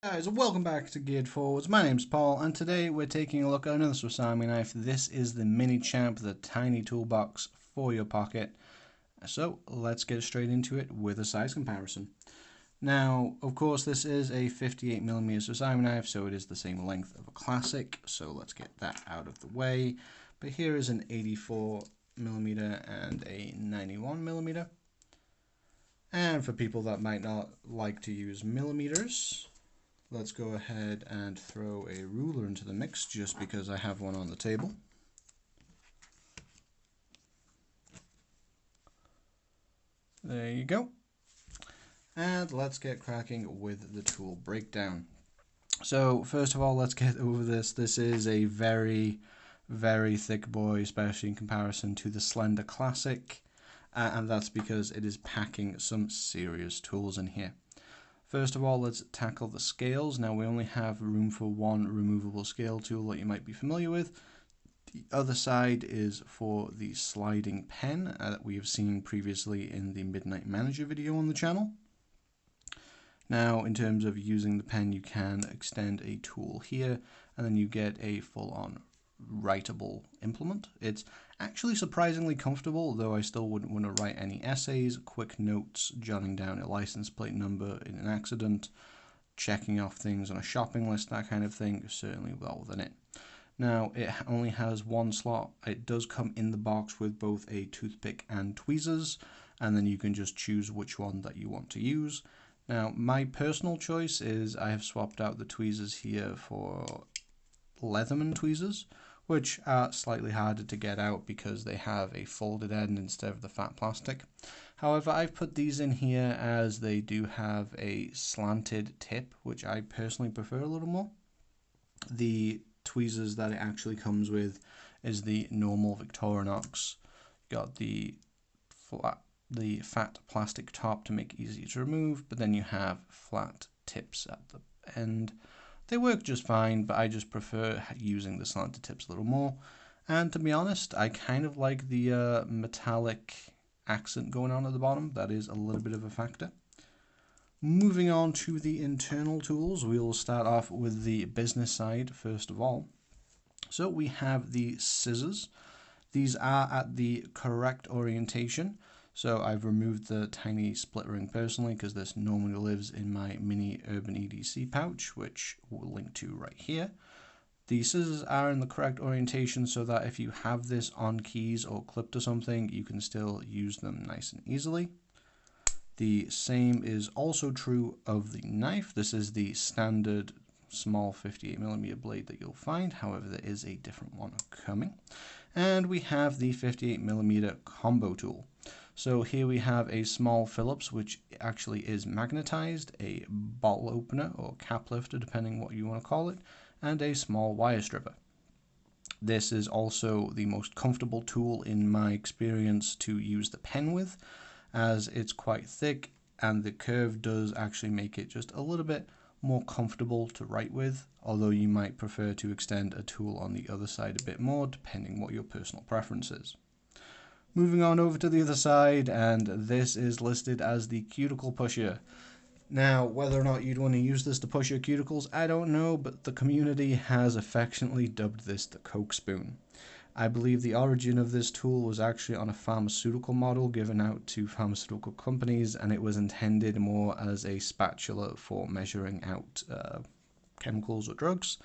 Guys, welcome back to Geared Forwards. My name's Paul, and today we're taking a look at another Swiss Army knife. This is the Minichamp, the tiny toolbox for your pocket. So let's get straight into it with a size comparison. Now, of course, this is a 58mm Swiss Army knife, so it is the same length of a classic. So let's get that out of the way. But here is an 84mm and a 91mm. And for people that might not like to use millimeters, let's go ahead and throw a ruler into the mix just because I have one on the table. There you go. And let's get cracking with the tool breakdown. So first of all, let's get over this. This is a very, very thick boy, especially in comparison to the Slender Classic. And that's because it is packing some serious tools in here. First of all, let's tackle the scales. Now we only have room for one removable scale tool that you might be familiar with. The other side is for the sliding pen that we have seen previously in the Midnight Manager video on the channel. Now in terms of using the pen, you can extend a tool here and then you get a full-on writable implement. It's actually surprisingly comfortable, though I still wouldn't want to write any essays, quick notes, jotting down a license plate number in an accident, checking off things on a shopping list, that kind of thing, is certainly well within it. Now, it only has one slot. It does come in the box with both a toothpick and tweezers, and then you can just choose which one that you want to use. Now, my personal choice is I have swapped out the tweezers here for Leatherman tweezers, which are slightly harder to get out because they have a folded end instead of the fat plastic. However, I've put these in here as they do have a slanted tip, which I personally prefer a little more. The tweezers that it actually comes with is the normal Victorinox. Got the fat plastic top to make it easier to remove, but then you have flat tips at the end. They work just fine, but I just prefer using the slanted tips a little more. And to be honest, I kind of like the metallic accent going on at the bottom. That is a little bit of a factor. Moving on to the internal tools, we will start off with the business side first of all. So we have the scissors. These are at the correct orientation. So I've removed the tiny split ring personally because this normally lives in my mini Urban EDC pouch, which we'll link to right here. The scissors are in the correct orientation so that if you have this on keys or clipped to something, you can still use them nice and easily. The same is also true of the knife. This is the standard small 58mm blade that you'll find. However, there is a different one coming. And we have the 58mm combo tool. So here we have a small Phillips, which actually is magnetized, a bottle opener or cap lifter, depending what you want to call it, and a small wire stripper. This is also the most comfortable tool in my experience to use the pen with, as it's quite thick and the curve does actually make it just a little bit more comfortable to write with, although you might prefer to extend a tool on the other side a bit more, depending what your personal preference is. Moving on over to the other side, and this is listed as the cuticle pusher. Now, whether or not you'd want to use this to push your cuticles, I don't know, but the community has affectionately dubbed this the Coke spoon. I believe the origin of this tool was actually on a pharmaceutical model given out to pharmaceutical companies, and it was intended more as a spatula for measuring out chemicals or drugs.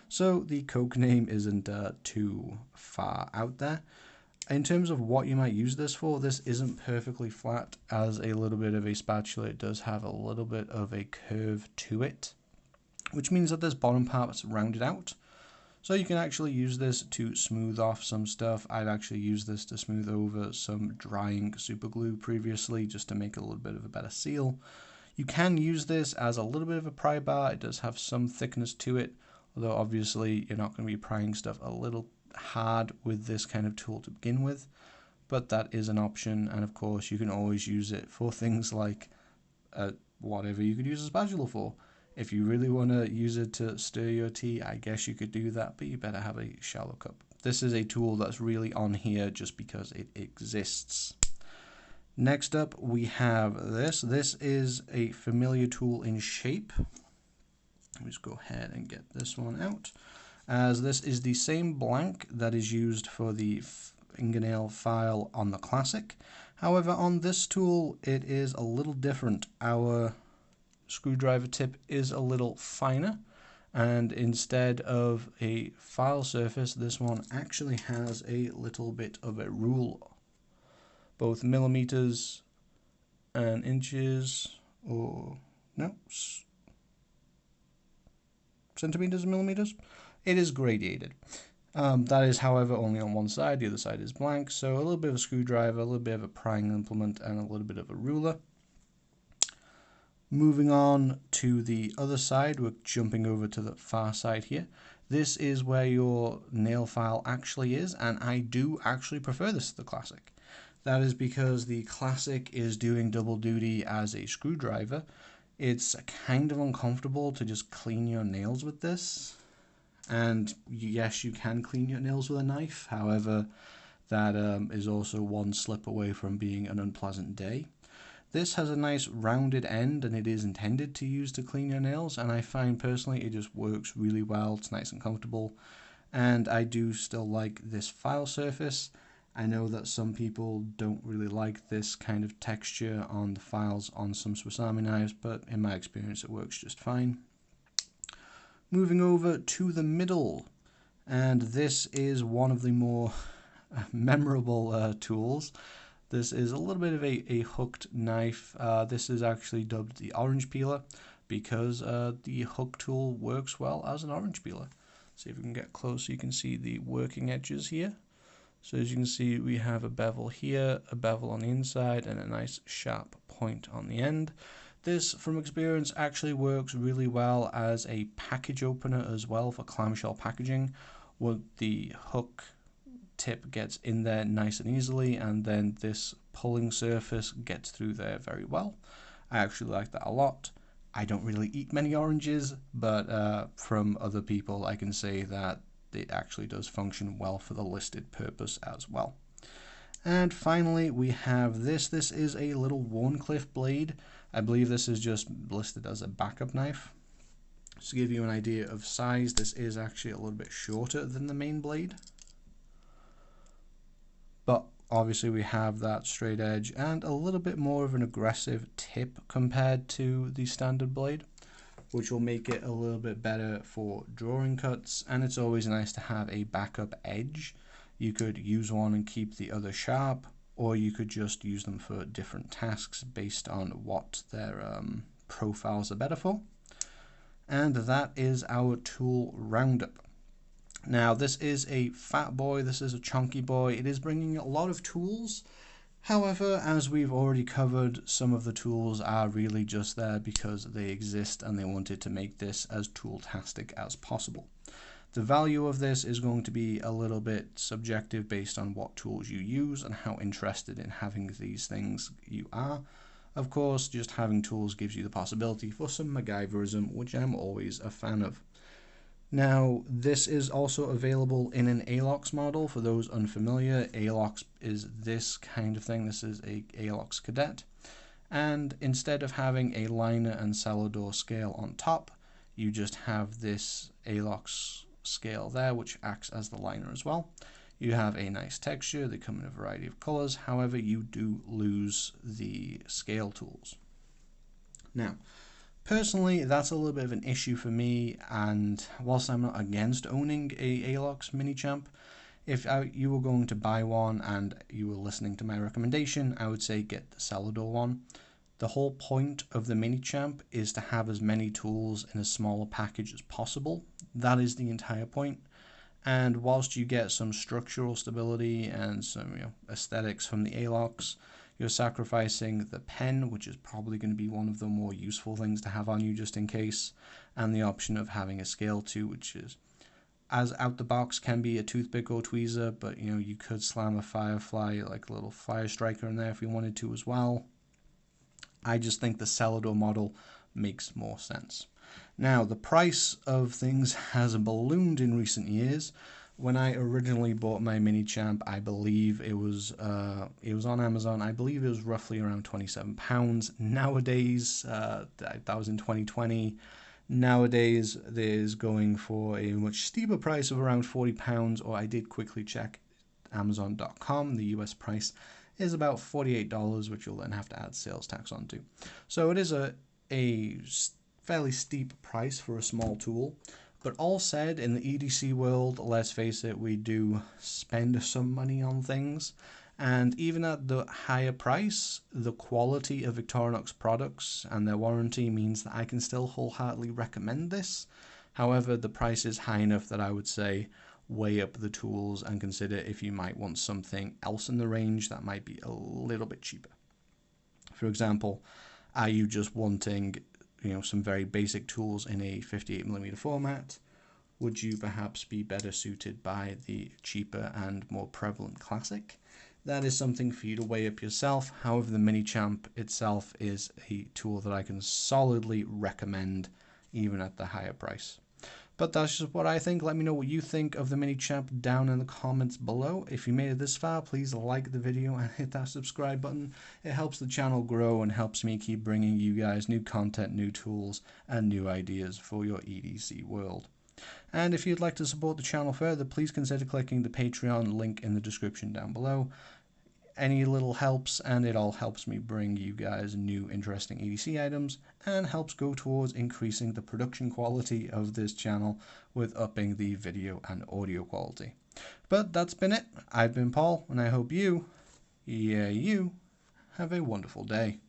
So the Coke name isn't too far out there. In terms of what you might use this for, this isn't perfectly flat. As a little bit of a spatula, it does have a little bit of a curve to it, which means that this bottom part's rounded out. So you can actually use this to smooth off some stuff. I'd actually use this to smooth over some drying super glue previously, just to make a little bit of a better seal. You can use this as a little bit of a pry bar. It does have some thickness to it, although obviously you're not going to be prying stuff a little hard with this kind of tool to begin with, but that is an option. And of course you can always use it for things like whatever you could use a spatula for. If you really want to use it to stir your tea, I guess you could do that, but you better have a shallow cup. This is a tool that's really on here just because it exists. Next up we have this. This is a familiar tool in shape. me just go ahead and get this one out, as this is the same blank that is used for the fingernail file on the Classic. However, on this tool it is a little different. Our screwdriver tip is a little finer, and instead of a file surface, this one actually has a little bit of a rule, both millimeters and inches, or no, centimeters and millimeters. It is gradiated. That is, however, only on one side. The other side is blank, so a little bit of a screwdriver, a little bit of a prying implement, and a little bit of a ruler. Moving on to the other side, we're jumping over to the far side here. This is where your nail file actually is, and I do actually prefer this to the Classic. That is because the Classic is doing double duty as a screwdriver. It's kind of uncomfortable to just clean your nails with this. And yes, you can clean your nails with a knife. However, that is also one slip away from being an unpleasant day. This has a nice rounded end, and it is intended to use to clean your nails. And I find personally it just works really well. It's nice and comfortable. And I do still like this file surface. I know that some people don't really like this kind of texture on the files on some Swiss Army knives, but in my experience it works just fine. Moving over to the middle, and this is one of the more memorable tools. This is a little bit of a hooked knife. This is actually dubbed the orange peeler because the hook tool works well as an orange peeler. See if we can get close so you can see the working edges here. So as you can see, we have a bevel here, a bevel on the inside, and a nice sharp point on the end. This, from experience, actually works really well as a package opener as well for clamshell packaging, where the hook tip gets in there nice and easily, and then this pulling surface gets through there very well. I actually like that a lot. I don't really eat many oranges, but from other people I can say that it actually does function well for the listed purpose as well. And finally we have this. This is a little Warncliffe blade. I believe this is just listed as a backup knife. Just to give you an idea of size, this is actually a little bit shorter than the main blade. But obviously we have that straight edge and a little bit more of an aggressive tip compared to the standard blade, which will make it a little bit better for drawing cuts. And it's always nice to have a backup edge. You could use one and keep the other sharp, or you could just use them for different tasks based on what their profiles are better for. And that is our tool roundup. Now this is a fat boy, this is a chunky boy. It is bringing a lot of tools. However, as we've already covered, some of the tools are really just there because they exist and they wanted to make this as tool-tastic as possible. The value of this is going to be a little bit subjective based on what tools you use and how interested in having these things you are. Of course, just having tools gives you the possibility for some MacGyverism, which I'm always a fan of. Now, this is also available in an ALOX model. For those unfamiliar, ALOX is this kind of thing. This is a ALOX Cadet. And instead of having a liner and Salador scale on top, you just have this ALOX scale there, which acts as the liner as well. You have a nice texture. They come in a variety of colors. However, you do lose the scale tools. Now, personally, that's a little bit of an issue for me, and whilst I'm not against owning a ALOX Minichamp, if you were going to buy one and you were listening to my recommendation, I would say get the Salador one. The whole point of the Minichamp is to have as many tools in a smaller package as possible. That is the entire point. And whilst you get some structural stability and some aesthetics from the ALOX, you're sacrificing the pen, which is probably going to be one of the more useful things to have on you just in case, and the option of having a scale too, which is, as out the box, can be a toothpick or tweezer, but you could slam a Firefly, like a little fire striker in there if you wanted to as well. I just think the Salador model makes more sense. Now, the price of things has ballooned in recent years. When I originally bought my Minichamp, I believe it was on Amazon. I believe it was roughly around £27. Nowadays, that was in 2020. Nowadays, there's going for a much steeper price of around £40, or I did quickly check Amazon.com. The US price is about $48, which you'll then have to add sales tax onto. So it is a fairly steep price for a small tool. But all said, in the EDC world, let's face it, we do spend some money on things. And even at the higher price, the quality of Victorinox products and their warranty means that I can still wholeheartedly recommend this. However, the price is high enough that I would say weigh up the tools and consider if you might want something else in the range that might be a little bit cheaper. For example, are you just wanting some very basic tools in a 58mm format? Would you perhaps be better suited by the cheaper and more prevalent Classic? That is something for you to weigh up yourself. However, the Minichamp itself is a tool that I can solidly recommend even at the higher price. But that's just what I think. Let me know what you think of the Minichamp down in the comments below. If you made it this far, please like the video and hit that subscribe button. It helps the channel grow and helps me keep bringing you guys new content, new tools, and new ideas for your EDC world. And if you'd like to support the channel further, please consider clicking the Patreon link in the description down below. Any little helps, and it all helps me bring you guys new interesting EDC items and helps go towards increasing the production quality of this channel with upping the video and audio quality. But that's been it. I've been Paul, and I hope you have a wonderful day.